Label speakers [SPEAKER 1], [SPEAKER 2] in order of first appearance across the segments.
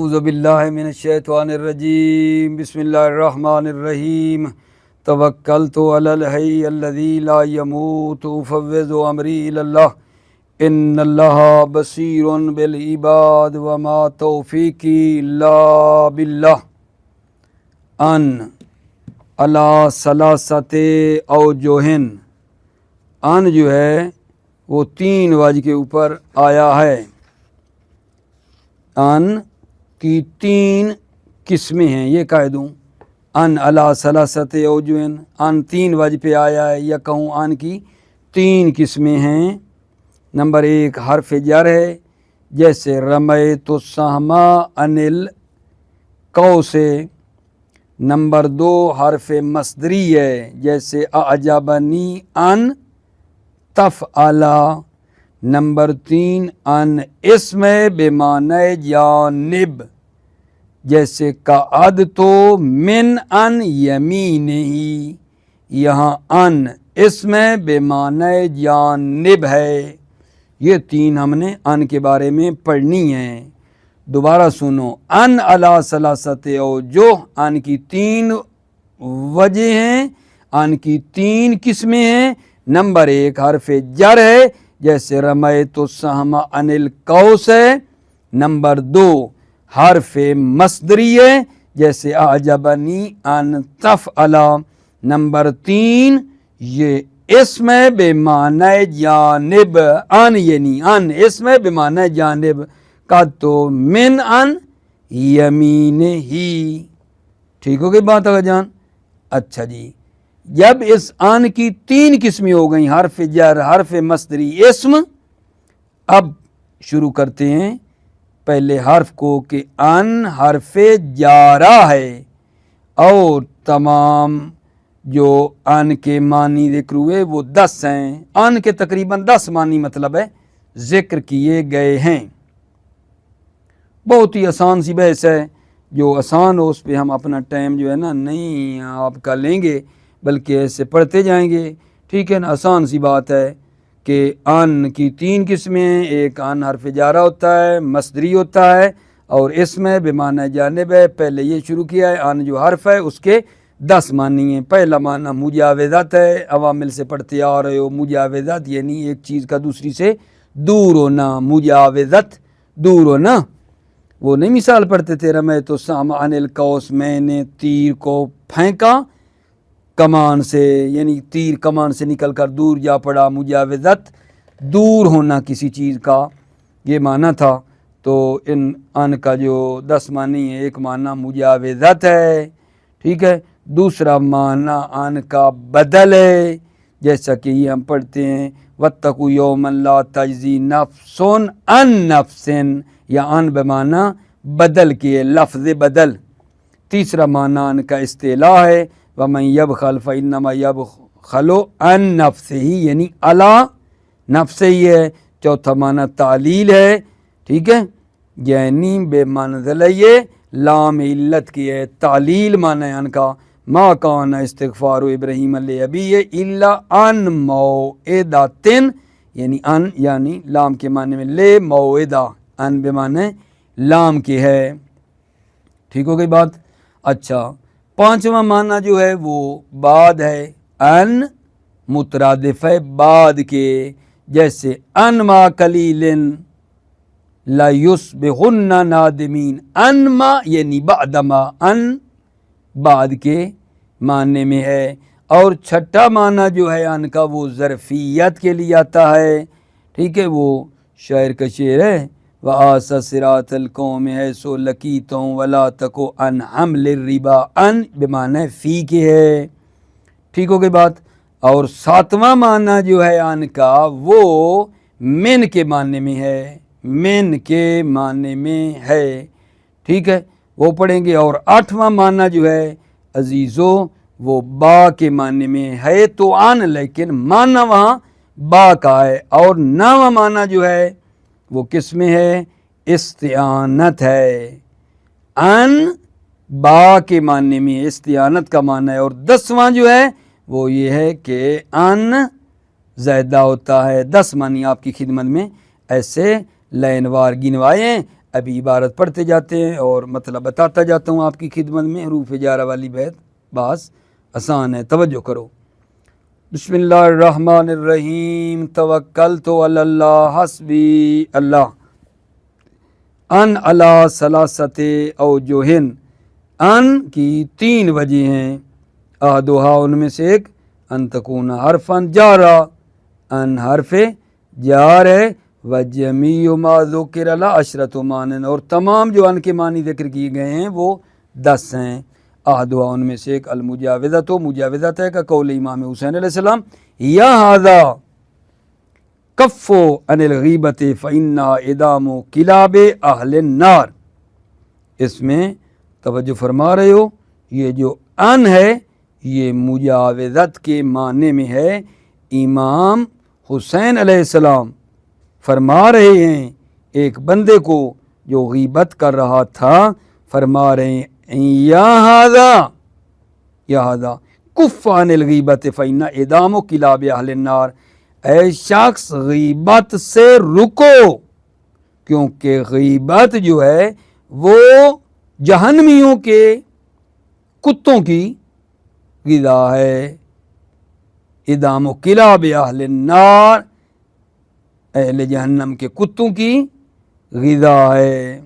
[SPEAKER 1] اعوذ باللہ من الشیطان الرجیم بسم اللہ الرحمن الرحیم توکلت علی الحی الذی لا یموت افوض امری الی اللہ ان اللہ بصیر بالعباد وما توفیقی الا باللہ ان علی ثلاثۃ اوجہ ان جو ہے وہ 3 وجہ کے اوپر آیا ہے۔ ان کی 3 قسمیں ہیں، یہ کہہ دوں ان علی ثلاثۃ اوجہ، ان 3 وجہ پہ آیا ہے، یا کہوں ان کی 3 قسمیں ہیں۔ نمبر 1 حرف جر ہے، جیسے رمیت السہم عن القوس۔ نمبر 2 حرف مصدری ہے، جیسے اعجبنی ان تفعل۔ نمبر 3 ان اسم بمعنی جانب، جیسے قعدت من ان یمینہ۔ یہاں ان اسم بمعنی جانب ہے۔ یہ 3 ہم نے ان کے بارے میں پڑھنی ہیں۔ دوبارہ سنو، ان علی ثلاثۃ اوجہ، ان کی 3 وجہ ہیں، ان کی 3 قسمیں ہیں۔ نمبر 1 حرف جر ہے، جیسے رمیت السہم عن القوس ہے۔ نمبر 2 حرف مصدری ہے، جیسے اعجبنی ان تفعل۔ نمبر 3 یہ اسم بمعنی جانب، ان یعنی ان اسم بمعنی جانب، قعدت من ان یمینہ۔ ٹھیک ہو گئی بات آقا جان؟ اچھا جی، جب اس ان کی 3 قسمیں ہو گئیں، حرف جر، حرف مصدری، اسم، اب شروع کرتے ہیں پہلے حرف کو کہ ان حرف جارہ ہے، اور تمام جو ان کے معنی ذکر ہوئے وہ 10 ہیں۔ ان کے تقریباً 10 معنی مطلب ہے ذکر کیے گئے ہیں۔ بہت ہی آسان سی بحث ہے، جو آسان ہو اس پہ ہم اپنا ٹائم جو ہے نا نہیں آپ کا لیں گے، بلکہ ایسے پڑھتے جائیں گے۔ ٹھیک ہے نا، آسان سی بات ہے کہ ان کی 3 قسمیں ہیں۔ ایک ان حرف جارہ ہوتا ہے، مصدری ہوتا ہے، اور اسم بمعنی جانب ہے۔ پہلے یہ شروع کیا ہے، ان جو حرف ہے اس کے 10 معنی ہیں۔ پہلا معنی مجاوزت ہے، عوامل سے پڑھتے آ رہے ہو، مجاوزت یعنی ایک چیز کا دوسری سے دور ہونا، مجاوزت دور ہونا۔ وہ نہیں مثال پڑھتے تھے، رمیت السہم عن القوس، میں نے تیر کو پھینکا کمان سے، یعنی تیر کمان سے نکل کر دور جا پڑا۔ مجاوزت دور ہونا کسی چیز کا، یہ معنی تھا۔ تو ان کا جو 10 معنی ہے، ایک معنی مجاوزت ہے، ٹھیک ہے۔ دوسرا معنی ان کا بدل ہے، جیسا کہ یہ ہم پڑھتے ہیں واتقوا یوما لا تجزی نفس عن نفس، یا ان بمعنی بدل کے، لفظ بدل۔ تیسرا معنی ان کا استعلاء ہے، ومن یبخل فانما یبخل عن نفسہ، یعنی علی نفسہ ہی ہے۔ چوتھا معنی تعلیل ہے، ٹھیک ہے، یعنی بے منزلہ یہ لام علت کی ہے، تعلیل معنی ان کا۔ ما کان استغفار ابراہیم لابیہ الا عن موعدۃ، یعنی ان یعنی لام کے معنی میں لے موعدہ، ان بے معنی لام کی ہے۔ ٹھیک ہو گئی بات؟ اچھا، 5واں معنی جو ہے وہ بعد ہے، ان مترادف ہے بعد کے، جیسے ان ما قلیل لا یصبحن نادمین۔ ان ما یعنی بعد ما، ان بعد کے معنی میں ہے۔ اور 6واں معنی جو ہے ان کا وہ ظرفیت کے لیے آتا ہے، ٹھیک ہے۔ وہ شاعر کا شعر ہے، وآس صراط القوم حیث لقیتم ولا تک عن حمل الربا، ان بمعنی فی کے ہے۔ ٹھیک ہو گئی بات؟ اور 7واں معنی جو ہے ان کا وہ من کے معنی میں ہے، من کے معنی میں ہے، ٹھیک ہے، وہ پڑھیں گے۔ اور 8واں معنی جو ہے عزیزو وہ با کے معنی میں ہے، تو ان لیکن معنی وہاں با کا ہے۔ اور 9واں معنی جو ہے وہ کس میں ہے؟ استعانت ہے، ان با کے معنی میں استعانت کا معنی ہے۔ اور 10واں جو ہے وہ یہ ہے کہ ان زائدہ ہوتا ہے۔ 10 معنی آپ کی خدمت میں ایسے لائن وار گنوائے ہیں، ابھی عبارت پڑھتے جاتے ہیں اور مطلب بتاتا جاتا ہوں آپ کی خدمت میں. حروف جارہ والی بیت بعض آسان ہے, توجہ کرو. بسم اللہ الرحمن الرحیم. توکلت علی اللہ حسبی اللہ. ان علی ثلاثت اوجہن, ان کی 3 وجہ ہیں. احدھا ان میں سے ایک ان تکون حرفن جارا, ان حرف جار ہے. وجمیع ما ذکر لا عشرۃ معنی, اور تمام جو ان کے معنی ذکر کیے گئے ہیں وہ 10 ہیں. احدھا ان میں سے ایک المجاوزۃ, مجاوزت ہے کا قول امام حسین علیہ السلام. یا ھذا کف عن الغیبۃ فإنھا ادام کلاب اہل النار. اس میں توجہ فرما رہے ہو, یہ جو ان ہے یہ مجاوزت کے معنی میں ہے. امام حسین علیہ السلام فرما رہے ہیں ایک بندے کو جو غیبت کر رہا تھا, فرما رہے ہیں یا ھذا کف عن الغیبۃ فإنھا ادام کلاب اہل النار. اے شخص غیبت سے رکو, کیونکہ غیبت جو ہے وہ جہنمیوں کے کتوں کی غذا ہے. ادام کلاب اہل النار, اہل جہنم کے کتوں کی غذا ہے.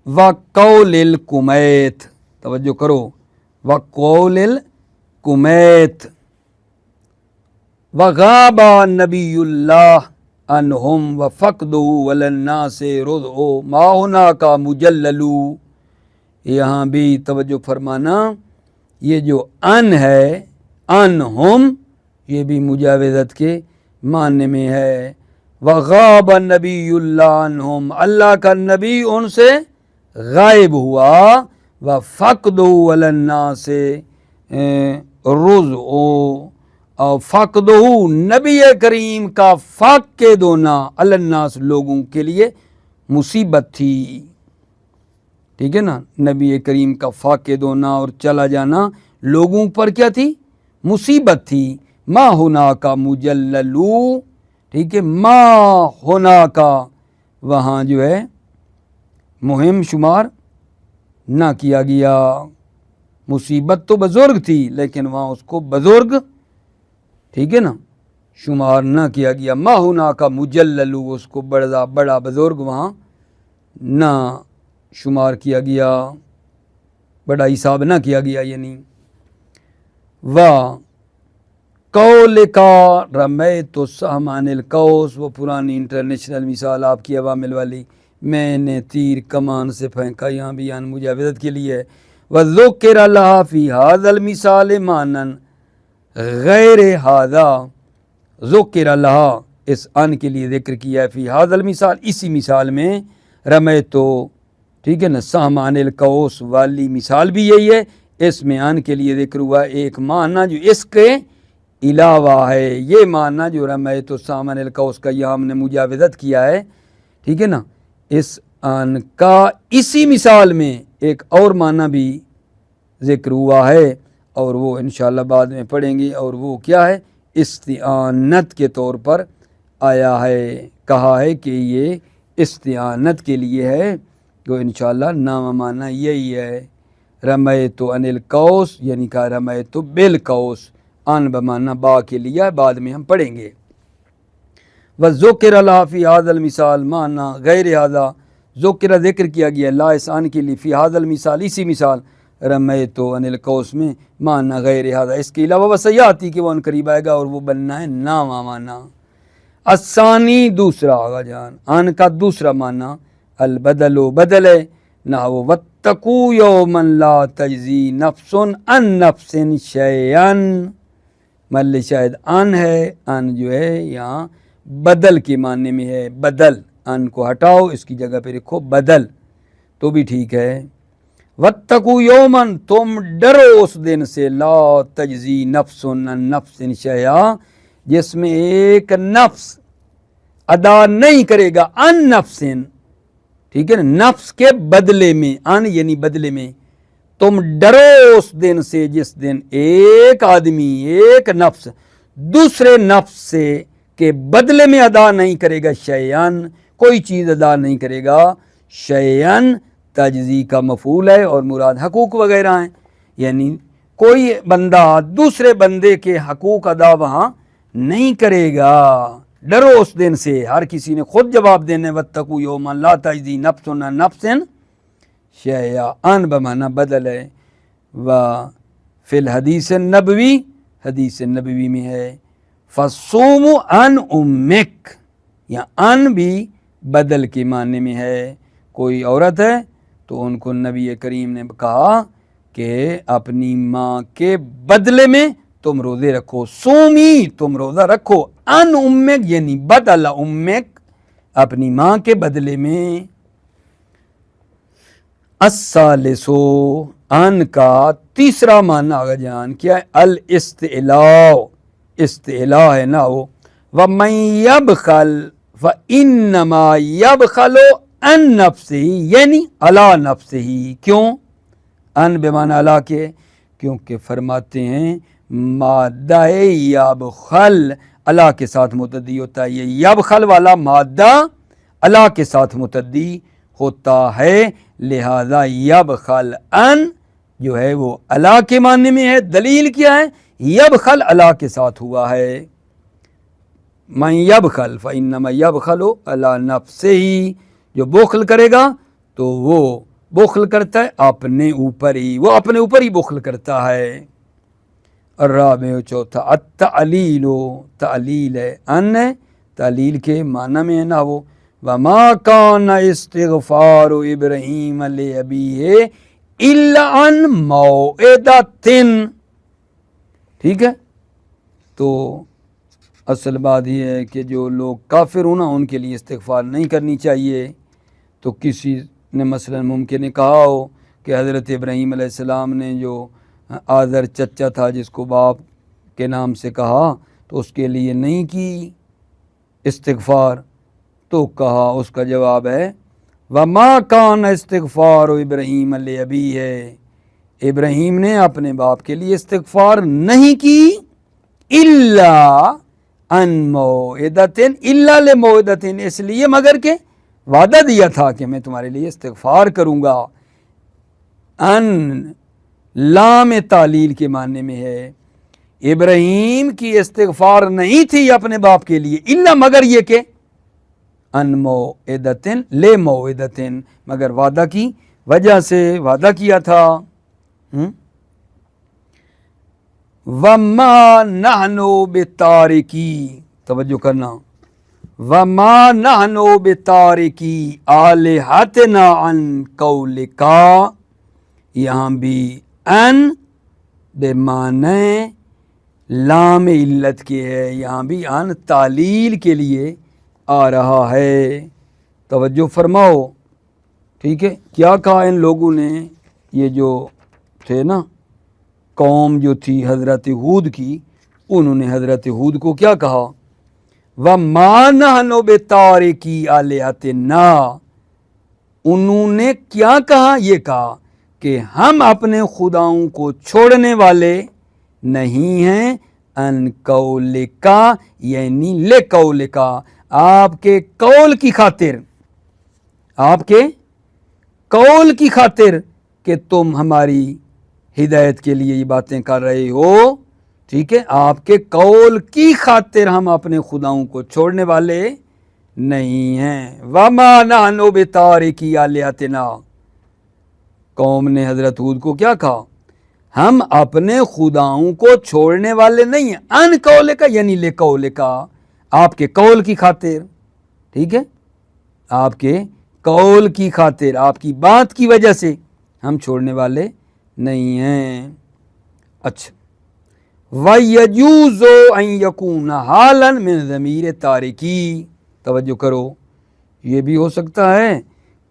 [SPEAKER 1] وقول الکمیت, توجہ کرو, وقول الکمیت. وغاب نبی اللہ عنہم وفقدہ وللناس رضع ما ہناک مجلل. یہاں بھی توجہ فرمانا, یہ جو ان ہے انہم, یہ بھی مجاوزت کے معنی میں ہے. وغاب نبی اللہ عنہم, اللہ کا نبی ان سے غائب ہوا. وفقدہ وللناس رضع, اور فقدہ نبی کریم کا فاق کے دونا الناس لوگوں کے لیے مصیبت تھی. ٹھیک ہے نا, نبی کریم کا فاق کے دونا اور چلا جانا لوگوں پر کیا تھی, مصیبت تھی. ما ہونا کا مجللو, ٹھیک ہے, ما ہونا کا وہاں جو ہے مہم شمار نہ کیا گیا. مصیبت تو بزرگ تھی لیکن وہاں اس کو بزرگ, ٹھیک ہے نا, شمار نہ کیا گیا. ما ہونا کا مجللو, اس کو بڑا بزرگ وہاں نہ شمار کیا گیا, بڑا حساب نہ کیا گیا. یعنی قول کا رمیت السہم عن القوس, وہ پرانی انٹرنیشنل مثال آپ کی عوامل والی, میں نے تیر کمان سے پھینکا, یہاں بھی ان مجاوزت کے لیے ہے. وذکر لہا فی ھذا المثال معنی غیر ھذا, ذکر لہا اس ان کے لیے ذکر کیا ہے, فی ھذا المثال اسی مثال میں, رمیتو, ٹھیک ہے نا, سہم عن القوس والی مثال بھی یہی ہے. اس میں ان کے لیے ذکر ہوا ایک معنی جو اس کے علاوہ ہے. یہ معنی جو رمیتو سہم عن القوس کا یہاں ہم نے مجاوزت کیا ہے, ٹھیک ہے نا, اس ان کا اسی مثال میں ایک اور معنی بھی ذکر ہوا ہے, اور وہ انشاءاللہ بعد میں پڑھیں گے. اور وہ کیا ہے, استعانت کے طور پر آیا ہے, کہا ہے کہ یہ استعانت کے لیے ہے. تو انشاءاللہ نام معنی یہی ہے. رمیتو عن القوس یعنی کہ رمیتو بالقوس, ان بمعنی با کے لیے, بعد میں ہم پڑھیں گے. وذکر لہا فی ھذا المثال معنی غیر ھذا, ذکر ذکر کیا گیا لا اس ان کے لیے, فی ھذا المثال اسی مثال, رمیتو عن القوس میں معنی غیر ھذا, اس کے علاوہ بس یہ آتی کہ وہ ان قریب آئے گا اور وہ بننا ہے نامہ معنی. الثانی دوسرا, آغا جان, ان کا دوسرا معنی البدل و بدل ہے. نحو واتقوا یوما لا تجزی نفس عن نفس شیئا, مل شاید ان ہے, ان جو ہے یہاں بدل کے معنی میں ہے. بدل, ان کو ہٹاؤ, اس کی جگہ پہ رکھو بدل, تو بھی ٹھیک ہے. واتقوا یومن, تم ڈرو اس دن سے, لا تجزی نفس عن نفس شیئا, جس میں ایک نفس ادا نہیں کرے گا ان نفس, ٹھیک ہے نا, نفس کے بدلے میں, ان یعنی بدلے میں. تم ڈرو اس دن سے جس دن ایک آدمی, ایک نفس دوسرے نفس سے کے بدلے میں ادا نہیں کرے گا شیئن, کوئی چیز ادا نہیں کرے گا. شیئن تجزی کا مفعول ہے اور مراد حقوق وغیرہ ہیں. یعنی کوئی بندہ دوسرے بندے کے حقوق ادا وہاں نہیں کرے گا. ڈرو اس دن سے، ہر کسی نے خود جواب دینے. واتقوا یوما لا تجزی نفس عن نفس شیئا، ان بمعنی بدل ہے. و فی الحدیث النبوی، حدیث نبوی میں ہے فصوم عن امک، یا ان بھی بدل کے معنی میں ہے. کوئی عورت ہے تو ان کو نبی کریم نے کہا کہ اپنی ماں کے بدلے میں تم روزے رکھو. سومی، تم روزہ رکھو. ان امک یعنی بدل امک، اپنی ماں کے بدلے میں. الثالثو، ان کا تیسرا معنی آگا جان کیا ہے؟ الاستعلاء، استعلاء ہے نا وہ. وَمَن يَبْخَلْ فَإِنَّمَا يَبْخَلُ عَن نَفْسِهِ، یعنی علی نفسه. کیوں؟ ان بمعنی علی کے، کیونکہ فرماتے ہیں مادہ یبخل علی کے ساتھ متعدی ہوتا ہے. یہ یبخل والا مادہ علی کے ساتھ متعدی ہوتا ہے، لہذا یبخل ان جو ہے وہ علی کے معنی میں ہے. دلیل کیا ہے؟ یبخل علی کے ساتھ ہوا ہے. من یبخل فإنما یبخل علی نفسہ، جو بخل کرے گا تو وہ بخل کرتا ہے اپنے اوپر ہی، وہ اپنے اوپر ہی بخل کرتا ہے. الرابع، چوتھا، التعلیل، تعلیل ہے ان، تعلیل کے معنی میں ہے نا وہ. وما کان استغفار ابراہیم لابیہ الا عن موعدۃ. ٹھیک ہے، تو اصل بات یہ ہے کہ جو لوگ کافر ہونا ان کے لیے استغفار نہیں کرنی چاہیے. تو کسی نے مثلا ممکن ہے کہا ہو کہ حضرت ابراہیم علیہ السلام نے جو آذر چچا تھا جس کو باپ کے نام سے کہا تو اس کے لیے نہیں کی استغفار، تو کہا اس کا جواب ہے وما کان استغفار ابراہیم لابیہ، ابراہیم نے اپنے باپ کے لیے استغفار نہیں کی الا ان موعدۃ، الا لموعدۃ، اس لیے مگر کہ وعدہ دیا تھا کہ میں تمہارے لیے استغفار کروں گا. ان لام تعلیل کے معنی میں ہے. ابراہیم کی استغفار نہیں تھی اپنے باپ کے لیے الا مگر یہ کہ ان موعدۃ لموعدۃ، مگر وعدہ کی وجہ سے وعدہ کیا تھا. وما نحن بتارکی، توجہ کرنا، وما نحن بتارکی آلہتنا عن قولکا، یہاں بھی ان بمعنی لام علت کے ہے، یہاں بھی ان تعلیل کے لیے آ رہا ہے. توجہ فرماؤ. ٹھیک ہے، کیا کہا ان لوگوں نے؟ یہ جو تھے نا قوم جو تھی حضرت ہود کی، انہوں نے حضرت ہود کو کیا کہا؟ وَمَا نَحْنُ بِتَارِكِي آلِهَتِنَا، انہوں نے کیا کہا؟ یہ کہا کہ ہم اپنے خداؤں کو چھوڑنے والے نہیں ہیں. ان قولکا یعنی لقولکا، آپ کے قول کی خاطر، آپ کے قول کی خاطر کہ تم ہماری ہدایت کے لیے یہ باتیں کر رہے ہو. ٹھیک ہے، آپ کے قول کی خاطر ہم اپنے خداؤں کو چھوڑنے والے نہیں ہیں. وما نحن بتارکی آلہتنا، قوم نے حضرت ہود کو کیا کہا؟ ہم اپنے خداؤں کو چھوڑنے والے نہیں ہیں. ان قولکا یعنی لقولکا، آپ کے قول کی خاطر. ٹھیک ہے، آپ کے قول کی خاطر، آپ کی بات کی وجہ سے ہم چھوڑنے والے نہیں ہیں. اچھا، وَيَجُوزُ أَن يَكُونَ حَالًا مِنْ ضَمِيرِ تَارِكِي، توجہ کرو، یہ بھی ہو سکتا ہے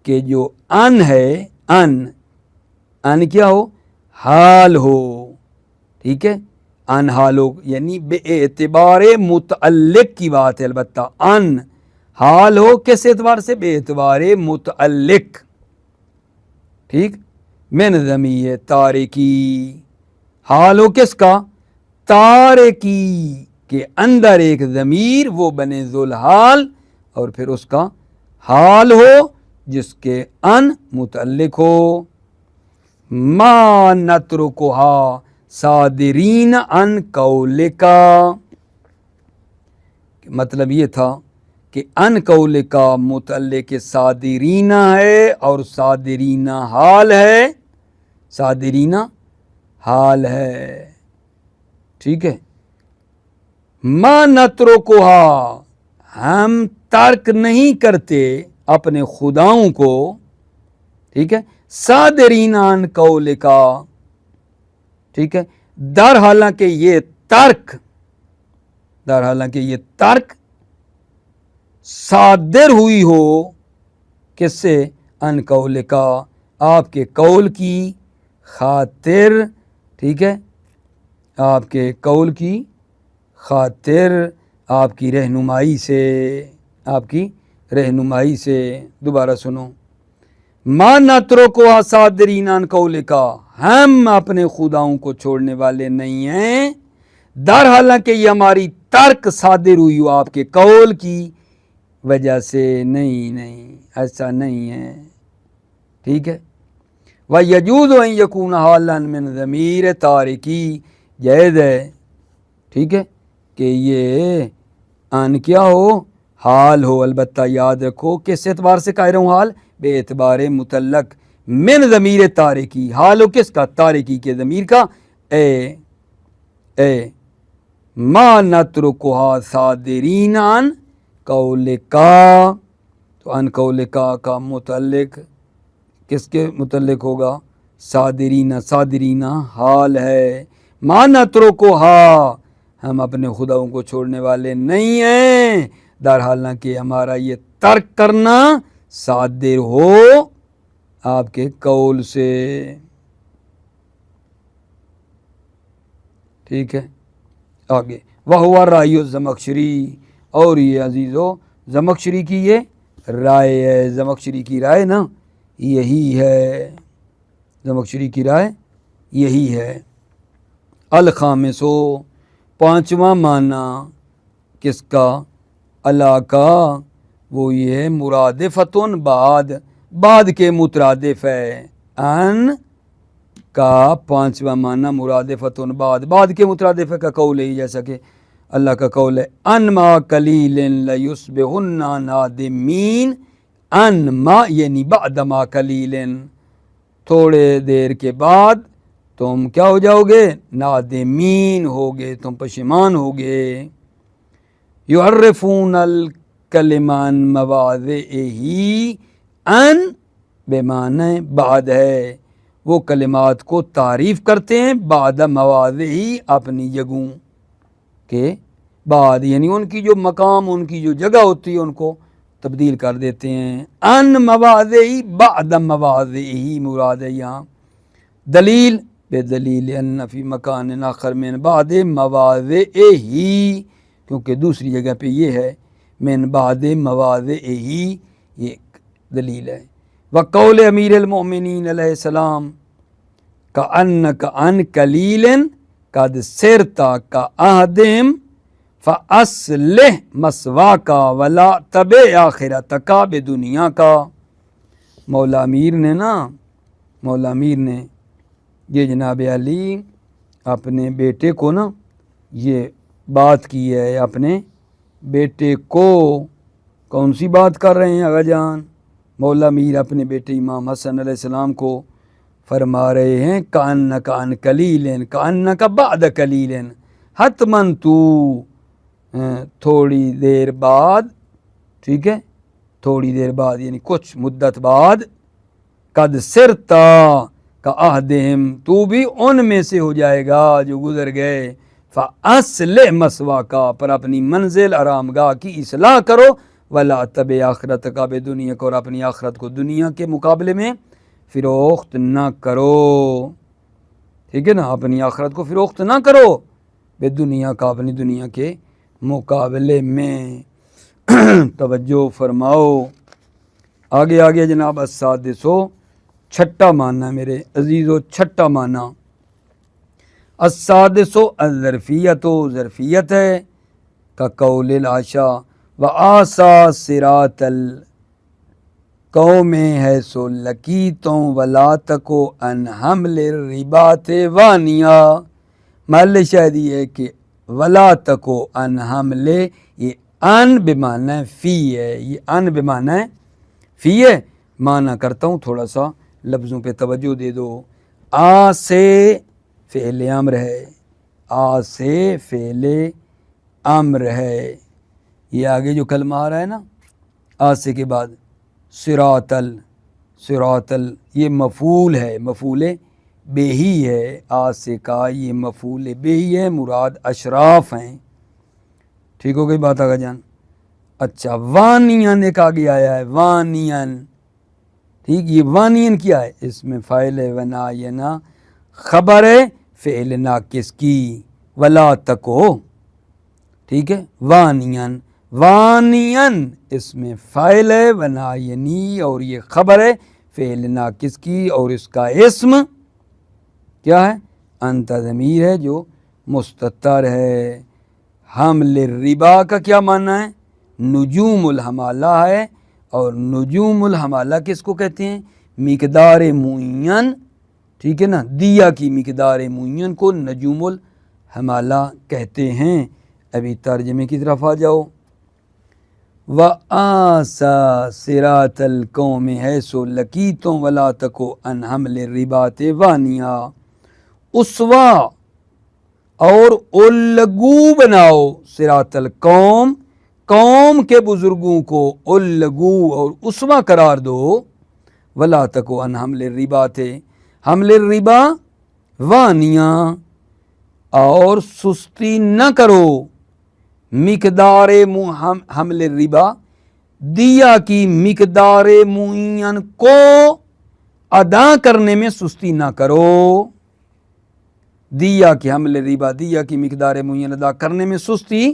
[SPEAKER 1] کہ جو ان ہے، ان کیا ہو؟ حال ہو. ٹھیک ہے، ان حال ہو یعنی بے اعتبار متعلق کی بات ہے. البتہ ان حال ہو کس اعتبار سے؟ بے اعتبار متعلق. ٹھیک، من ضمیر تارکی، حال ہو کس کا؟ تارکی کے اندر ایک ضمیر وہ بنے ذوالحال اور پھر اس کا حال ہو جس کے ان متعلق ہو. ما نترکھا صادرین ان قولکا، مطلب یہ تھا کہ ان قولکا متعلق صادرین ہے اور صادرین حال ہے، صادرین حال ہے. ٹھیک ہے. ما نترکھا، ہم ترک نہیں کرتے اپنے خداؤں کو. ٹھیک ہے. صادرین عن قولکا، ٹھیک ہے، در حالانکہ یہ ترک صادر ہوئی ہو کس سے؟ عن قولکا، آپ کے قول کی خاطر. ٹھیک ہے. آپ کے قول کی خاطر، آپ کی رہنمائی سے، آپ کی رہنمائی سے. دوبارہ سنو. ما نترکھا صادرین عن قولکا، ہم اپنے خداؤں کو چھوڑنے والے نہیں ہیں، در حالانکہ یہ ہماری ترک صادر ہوئی ہو آپ کے قول کی وجہ سے. نہیں ایسا نہیں ہے. ٹھیک ہے. وَيَجُوزُ أَن يَكُونَ حَالًا مِنْ ضَمِيرِ تارکی، جائز ہے. ٹھیک ہے کہ یہ ان کیا ہو؟ حال ہو. البتہ یاد رکھو کس اعتبار سے کہہ رہا ہوں حال؟ بے اعتبار متعلق. من ضمیر تارکی، حال ہو کس کا؟ تارکی کے ضمیر کا. اے ما نترکھا صادرین عن قولکا، تو عن قولکا کا متعلق کس کے متعلق ہوگا؟ صادرین حال ہے. ما نترکھا، ہم اپنے خداؤں کو چھوڑنے والے نہیں ہیں، در حالانکہ ہمارا یہ ترک کرنا صادر ہو آپ کے قول سے. ٹھیک ہے. آگے وَهُوَ الرَّأْيُ الزَّمَخْشَرِي، اور یہ عزیزو زمخشری کی یہ رائے ہے. زمخشری کی رائے نا یہی ہے، زمخشری کی رائے یہی ہے. الخامسو، پانچواں معنی کس کا؟ اللہ کا، وہ یہ ہے مرادفتن بعد کے مترادف ہے. ان کا پانچواں معنی مرادفتن بعد کے مترادف ہے کا قول ہے، جیسا کہ اللہ کا قول ہے ان ما قلیل لیصبحن نادمین. ان ما یعنی بعد ما قلیل، تھوڑے دیر کے بعد تم کیا ہو جاؤ گے؟ نادمین ہوگے، تم پشیمان ہوگے. یعرفون الکلمان مواضعہ، ان بمعنی بعد ہے، وہ کلمات کو تعریف کرتے ہیں بعد مواضعہ، اپنی جگہوں کے بعد، یعنی ان کی جو مقام، ان کی جو جگہ ہوتی ہے ان کو تبدیل کر دیتے ہیں. ان مواضعہ بعد مواضعہ مراد ہے یہاں. دلیل بے دلیل ان فی مکان آخر من بعد مواضعہ، کیونکہ دوسری جگہ پہ یہ ہے من بعد مواضعہ، یہ ایک دلیل ہے. وقول امیر المؤمنین علیہ السلام کأنک عن قلیل قد سرت کأحدہم فاصلح مثواک ولا تبع آخرتک بدنیا کا. مولا امیر نے یہ جناب علی اپنے بیٹے کو نا یہ بات کی ہے. اپنے بیٹے کو کون سی بات کر رہے ہیں آغا جان؟ مولا امیر اپنے بیٹے امام حسن علیہ السلام کو فرما رہے ہیں کأنک عن قلیل، کأنک بعد قلیل، حتماً تو تھوڑی دیر بعد، ٹھیک ہے، تھوڑی دیر بعد یعنی کچھ مدت بعد، قد سرتا کأحدہم، تو بھی ان میں سے ہو جائے گا جو گزر گئے. فاصلح مثواک، پر اپنی منزل آرام گاہ کی اصلاح کرو. ولا تبع آخرتک بدنیا، اور اپنی آخرت کو دنیا کے مقابلے میں فروخت نہ کرو. ٹھیک ہے نا، اپنی آخرت کو فروخت نہ کرو بدنیا کا، اپنی دنیا کے مقابلے میں. توجہ فرماؤ. آگے جناب السادسو، چھٹا معنی میرے عزیزو، چھٹا معنی السادسو الظرفیت، ظرفیت ہے کا قول العشا وآسا صراط قوم ہے سو لکیتوں ولا تکو ان حمل الربات وانیا. محل شاہد یہ ہے کہ ولا تکو ان حمل، یہ ان بمعنی فی ہے، یہ ان بمعنی فی ہے. معنی کرتا ہوں، تھوڑا سا لفظوں پہ توجہ دے دو. آ سے فعل امر ہے، آ سے فعل امر ہے. یہ آگے جو کلمہ آ رہا ہے نا آ سے کے بعد صراط یہ مفعول ہے، مفعول بہ ہی ہے. آ سے کا یہ مفعول بہ ہی ہے، مراد اشراف ہیں. ٹھیک ہو گئی بات آگا جان. اچھا وانین ایک آگے آیا ہے، وانین. ٹھیک، یہ وانین کیا ہے؟ اس میں فاعل ہے، وناینا خبر ہے فعل ناقص کی، ولا تکو. ٹھیک ہے، وانین، وانین اس میں فاعل ہے وناینی، اور یہ خبر ہے فعل ناقص کی، اور اس کا اسم کیا ہے؟ انت ضمیر ہے جو مستتر ہے. حمل الربا کا کیا معنی ہے؟ نجوم الحمالہ ہے، اور نجوم الحمالہ کس کو کہتے ہیں؟ مقدار معین. ٹھیک ہے نا، دیا کی مقدار معین کو نجوم الحمالہ کہتے ہیں. ابھی ترجمے کی طرف آ جاؤ. وَآسَى صِرَاطَ الْقَوْمِ حَيْثُ لَقِيتُمْ وَلَا تَكُوا عَنْ حَمْلِ الرِّبَاطِ وَانِيًا. اسوا اور الگو بناؤ، صراط القوم قوم کے بزرگوں کو الگو اور اسوا قرار دو. ولا تکو ان حمل الربا تھے، حمل الربا وانیاں، اور سستی نہ کرو مقدار حمل الربا، دیا کی مقدار معین کو ادا کرنے میں سستی نہ کرو. دیا کی حمل الربا، دیا کی مقدار معین ادا کرنے میں سستی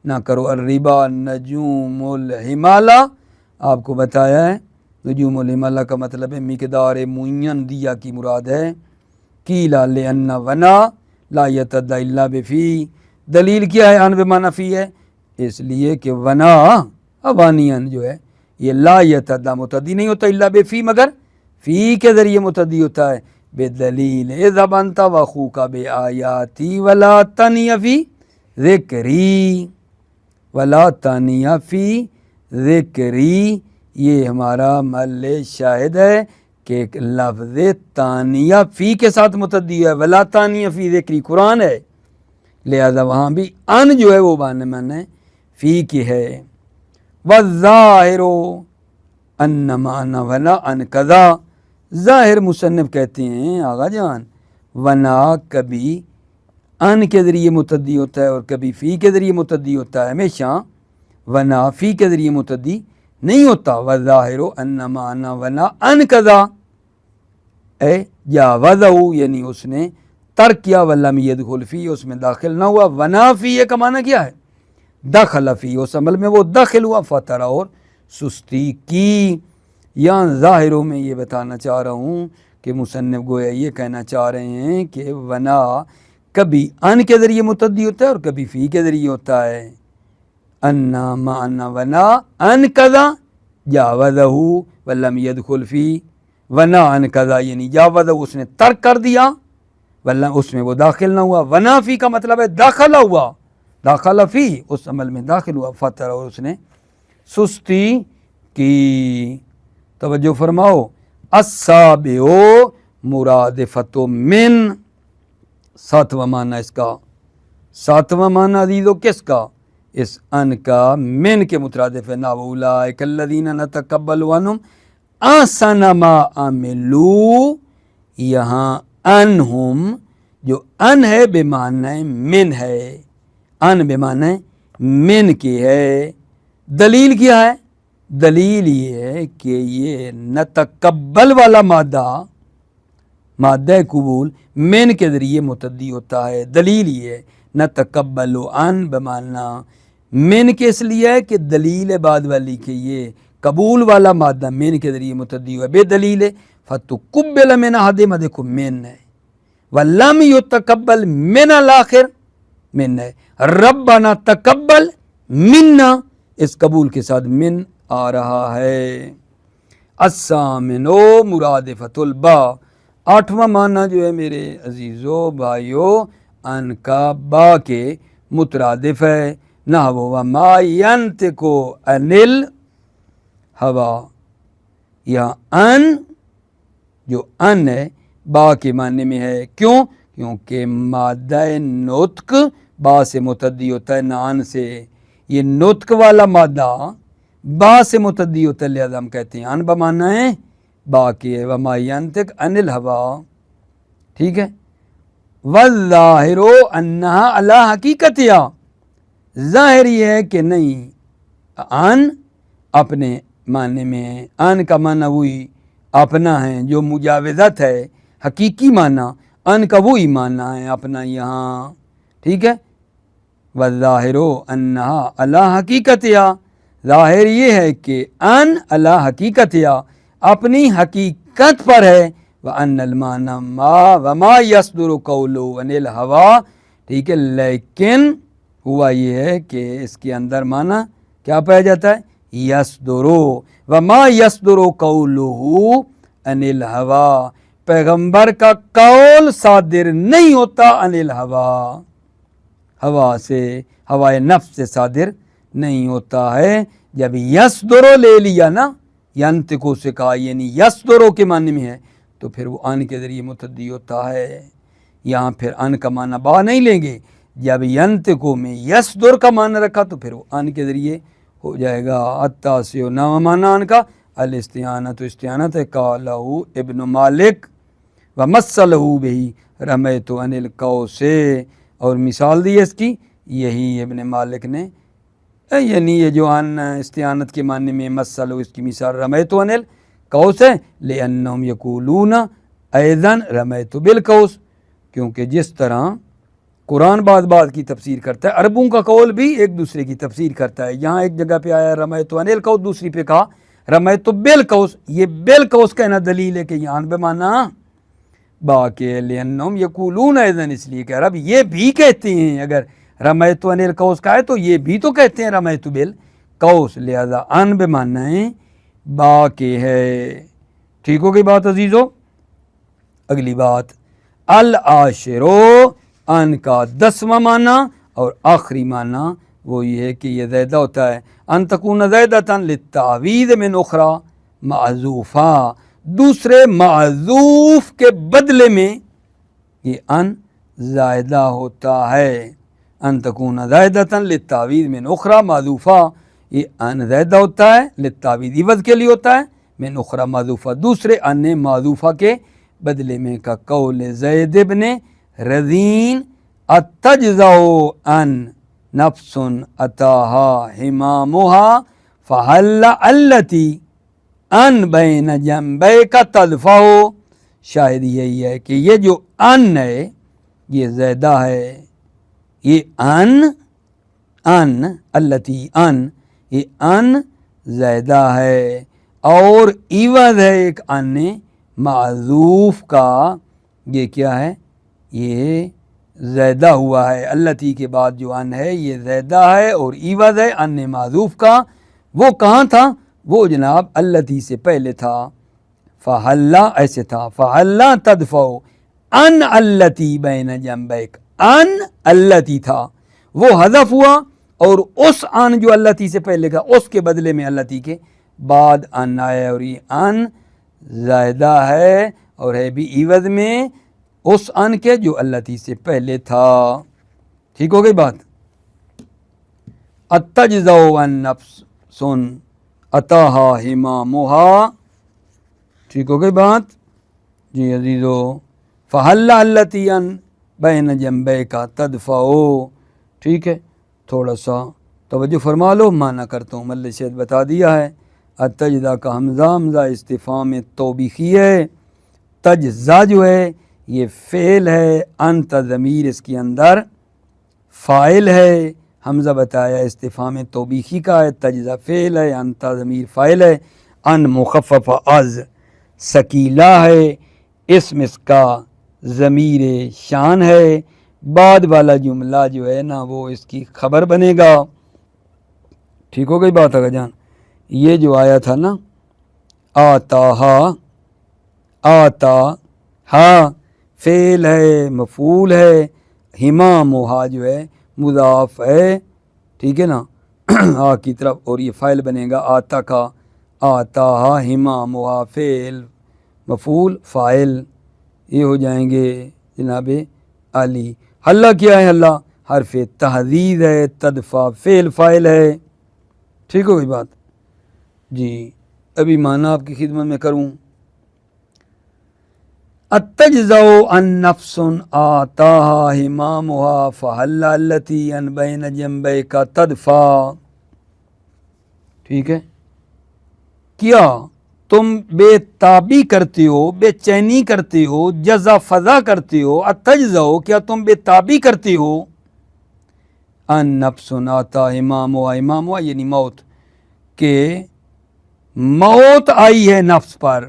[SPEAKER 1] نہ کرو. الربا نجوم الحمالہ، آپ کو بتایا ہے نجوم الحمالہ کا مطلب ہے مقدار معین، دیا کی مراد ہے. قیل لأن ونا لا یتعدی الا بفی، دلیل کیا ہے؟ ان بمعنی فی ہے، اس لیے کہ ونا وانین جو ہے یہ لا یتعدی متعدی نہیں ہوتا الا بفی، مگر فی کے ذریعے متعدی ہوتا ہے. بدلیل اذهب انت واخوک بآیاتی ولا تنی فی ذکری، ولا تنی فی ذکری. یہ ہمارا محل شاہد ہے کہ لفظ تانیہ فی کے ساتھ متعدی ہے، ولا تانیہ فی ذکری قرآن ہے، لہذا وہاں بھی ان جو ہے وہ معنی فی کی ہے. والظاہر ان معنی ونا ان قضا، ظاہر مصنف کہتے ہیں آغا جان ونا کبھی ان کے ذریعے متعدی ہوتا ہے اور کبھی فی کے ذریعے متعدی ہوتا ہے، ہمیشہ ونا فی کے ذریعے متعدی نہیں ہوتا. والظاہر ان معنی ونا ان قضا اے جاوزہ، یعنی اس نے ترک کیا، ولم یدخل فی اس میں داخل نہ ہوا. ونا فی کا معنی کیا ہے؟ دخل فی، اس عمل میں وہ داخل ہوا. فترہ اور سستی کی. یہاں ظاہروں میں یہ بتانا چاہ رہا ہوں کہ مصنف گویا یہ کہنا چاہ رہے ہیں کہ ونا کبھی ان کے ذریعے متعدی ہوتا ہے اور کبھی فی کے ذریعے ہوتا ہے. انا معنی ونا ان قضا جاوزہ ولم یدخل فی، ونا ان قضا یعنی جاوزہ اس نے ترک کر دیا، ولم اس میں وہ داخل نہ ہوا. ونا فی کا مطلب ہے داخلہ ہوا، داخلہ فی اس عمل میں داخل ہوا. فترہ اور اس نے سستی کی. توجہ فرماؤ. السابع مرادفت من، ساتواں معنی اس کا، ساتواں معنی عزیزو کس کا؟ اس ان کا من کے مترادف ہے. اولئک الذین نتقبل عنہم احسن ما عملوا، یہاں انہم جو ان ہے بمعنی من ہے، ان بمعنی من کی ہے. دلیل کیا ہے؟ دلیل یہ ہے کہ یہ نتقبل والا مادہ، مادہ قبول من کے ذریعے متعدی ہوتا ہے. دلیل یہ ہے نتقبل ان بمعنی من کے، اس لیے ہے کہ دلیل بعد والی کہ یہ قبول والا مادہ من کے ذریعے متعدی ہوا. بے دلیل ہے فتقبل من احدہم، دیکھو من ہے، ولم یتقبل من الاخر من ہے. ربنا تقبل منا، اس قبول کے ساتھ من آ رہا ہے. السامنو مرادفۃ البا، آٹھواں معنی جو ہے میرے عزیزو بھائیو ان کا با کے مترادف ہے، نحو وما ینطق عن الہوا، یا ان جو ان ہے با کے معنی میں ہے، کیوں؟ کیونکہ مادہ نطق با سے متعدی ہوتا ہے، نان سے، یہ نطق والا مادہ با سے متعدی ہوتا ہے، لہذا ہم کہتے ہیں ان بمانا ہے با کے، وما ینطق عن الہوا، ٹھیک ہے۔ والظاہر انہا علی حقیقتہا، ظاہر یہ ہے کہ نہیں ان اپنے معنی میں ہے، ان کا معنی وہی اپنا ہے جو مجاوزت ہے، حقیقی معنی ان کا وہی معنی ہے اپنا یہاں، ٹھیک ہے۔ والظاہر انہا علی حقیقتہا، ظاہر یہ ہے کہ ان علی حقیقتہا اپنی حقیقت پر ہے، وَأَنَّ الْمَعْنَى مَا وَمَا يَصْدُرُ قَوْلُهُ عَنِ الْهَوَىٰ، ٹھیک ہے، لیکن ہوا یہ ہے کہ اس کے اندر معنی کیا پایا جاتا ہے، یصدر، وَمَا يَصْدُرُ قَوْلُهُ عَنِ الْهَوَىٰ، پیغمبر کا قول صادر نہیں ہوتا عن الہوا، ہوا سے، ہوائے نفس سے صادر نہیں ہوتا ہے۔ جب یصدرو لے لیا نا، ینطقو سے کہا، یعنی یصدرو کے معنی میں ہے، تو پھر وہ ان کے ذریعے متعدی ہوتا ہے، یہاں پھر ان کا معنی با نہیں لیں گے، جب ینطقو میں یصدر کا معنی رکھا تو پھر وہ ان کے ذریعے ہو جائے گا۔ التاسع، نواں معنی ان کا الاستعانۃ، استعانت ہے، قالہ ابن مالک ومثلہ بہ رمیت عن القوس، اور مثال دی ہے اس کی یہی ابن مالک نے، یعنی یہ جو ان استعانت کے معنی میں مثل، اس کی مثال رمیت عن القوس ہے، لأنہم یقولون ایضا رمیت بالقوس، کیونکہ جس طرح قرآن بعض بات کی تفسیر کرتا ہے، عربوں کا قول بھی ایک دوسرے کی تفسیر کرتا ہے، یہاں ایک جگہ پہ آیا رمیت عن القوس، دوسری پہ کہا رمیت بالقوس، یہ بالقوس کہنا دلیل ہے کہ یہاں بے معنی با کے، لأنہم یقولون ایضا، اس لیے کہ عرب یہ بھی کہتے ہیں، اگر رمیت عن القوس کا ہے تو یہ بھی تو کہتے ہیں رمیت بالقوس، لہذا ان بے معنی با کے ہے، ٹھیک ہو گئی بات عزیزو۔ اگلی بات العاشرو، ان کا 10واں معنی اور آخری معنی وہ یہ ہے کہ یہ زیادہ ہوتا ہے، ان تکون زیدۃ للتعویض من اخری معذوفہ، دوسرے معذوف کے بدلے میں یہ ان زائدہ ہوتا ہے، ان تکون زائدۃ للتعویض من اخری معذوفہ، یہ ان زائدہ ہوتا ہے للتعویض، عوض کے لیے ہوتا ہے، من اخری معذوفہ، دوسرے ان معذوفہ کے بدلے میں، کا قول زید ابن رزین اتجزع ان نفس اتاها حمامها فحل التی ان بین جنبیک تدفع، شاید یہی ہے کہ یہ جو ان ہے یہ زیادہ ہے، یہ ان التی ان، یہ ان زیادہ ہے، اور عوض ہے ایک ان معذوف کا، یہ کیا ہے، یہ زیادہ ہوا ہے، التی کے بعد جو ان ہے یہ زیادہ ہے، اور عوض ہے ان معذوف کا، وہ کہاں تھا، وہ جناب التی سے پہلے تھا، فحلا ایسے تھا، فحلا تدفع ان التی بین جنبیک، ان التی تھا وہ حذف ہوا، اور اس ان جو التی سے پہلے کا اس کے بدلے میں التی کے بعد ان آیا، اور یہ ان زائدہ ہے اور ہے بھی عوض میں اس ان کے جو التی سے پہلے تھا، ٹھیک ہو گئی بات۔ اتجزع ان نفس اتاها حمامها، ٹھیک ہو گئی بات جی عزیزو۔ فحل التی ان بین جنبیک تدفع، ٹھیک ہے، تھوڑا سا توجہ فرما لو، معنی کرتا ہوں، مل شید بتا دیا ہے، التجزع کا حمزہ استفہام توبیخی ہے، تجزع جو ہے یہ فعل ہے، انت ضمیر اس کے اندر فاعل ہے، حمزہ بتایا استفہام توبیخی کا ہے، تجزع فعل ہے، انت ضمیر فاعل ہے، ان مخفف از ثقیلہ ہے، اسم اس کا ضمیر شان ہے، بعد والا جملہ جو ہے نا وہ اس کی خبر بنے گا، ٹھیک ہو گئی بات آگا جان۔ یہ جو آیا تھا نا آتا ہا فعل ہے مفعول ہے، ہمامہا جو ہے مضاف ہے، ٹھیک ہے نا، آ کی طرف، اور یہ فاعل بنے گا آتا کا، آتا ہا ہمامہا فعل مفعول فاعل، یہ ہو جائیں گے جناب علی۔ حلہ کیا ہے؟ حلہ حرف تحدید ہے، تدفع فعل فاعل ہے، ٹھیک ہو گئی بات جی۔ ابھی معنی آپ کی خدمت میں کروں، اتجزا ان نفس آتاہا ہمامہا فحل التی ان بین جنبیک تدفع، ٹھیک ہے، کیا تم بے تابی کرتے ہو، بے چینی کرتے ہو، جزا فضا کرتے ہو، اتجزا کیا تم بے تابی کرتے ہو، ان نفس آتا ہمامہا، ہمامہا یعنی موت، کہ موت آئی ہے نفس پر،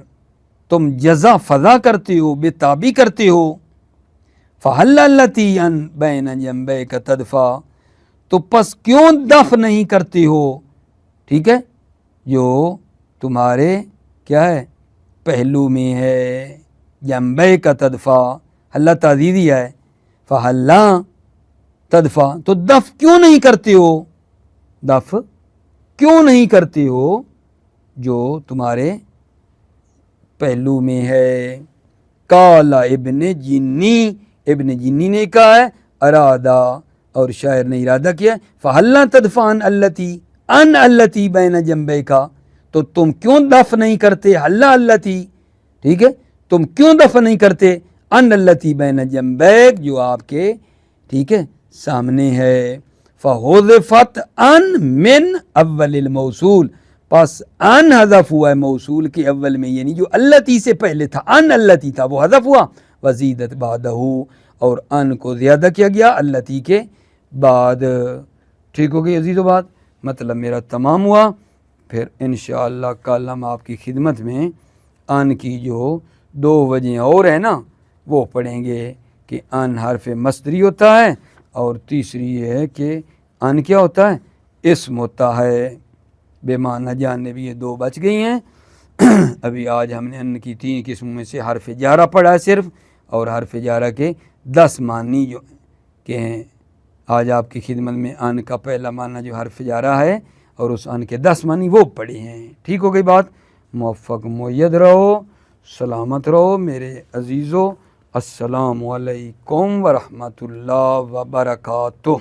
[SPEAKER 1] تم جزا فضا کرتے ہو، بے تابی کرتے ہو، فحل التی ان بین جنبیک تدفع، تو پس کیوں دفع نہیں کرتے ہو، ٹھیک ہے، جو تمہارے کیا ہے پہلو میں ہے، جنبیک تدفع، حلہ تعزیزی ہے، فحل تدفع، تو دفع کیوں نہیں کرتے ہو، دفع کیوں نہیں کرتے ہو جو تمہارے پہلو میں ہے۔ کالا ابن جنی، ابن جنی نے کہا ہے، ارادہ، اور شاعر نے ارادہ کیا، فحل تدفع ان التی بین جنبیک، تو تم کیوں دفع نہیں کرتے، حل التی، ٹھیک ہے، تم کیوں دفع نہیں کرتے، ان التی بین جنبیک، جو آپ کے ٹھیک ہے سامنے ہے، فحذفت ان من اول الموصول، پس ان حذف ہوا ہے موصول کے اول میں، یعنی جو التی سے پہلے تھا، ان التی تھا وہ حذف ہوا، وزیدت بعدہ، اور ان کو زیادہ کیا گیا التی کے بعد، ٹھیک ہو گئی عزیز و بات، مطلب میرا تمام ہوا۔ پھر انشاءاللہ کل ہم آپ کی خدمت میں ان کی جو دو وجہیں اور ہیں نا وہ پڑھیں گے، کہ ان حرف مصدری ہوتا ہے، اور تیسری یہ ہے کہ ان کیا ہوتا ہے، اسم ہوتا ہے، بے معنی جانب، یہ دو بچ گئی ہیں۔ ابھی آج ہم نے ان کی 3 قسموں میں سے حرف جارہ پڑھا ہے صرف، اور حرف جارہ کے 10 معنی جو کہ ہیں، آج آپ کی خدمت میں ان کا پہلا معنی جو حرف جارہ ہے اور اس ان کے 10 معنی وہ پڑھے ہیں، ٹھیک ہو گئی بات۔ موفق مؤید رہو، سلامت رہو میرے عزیزو، السلام علیکم ورحمۃ اللہ وبرکاتہ۔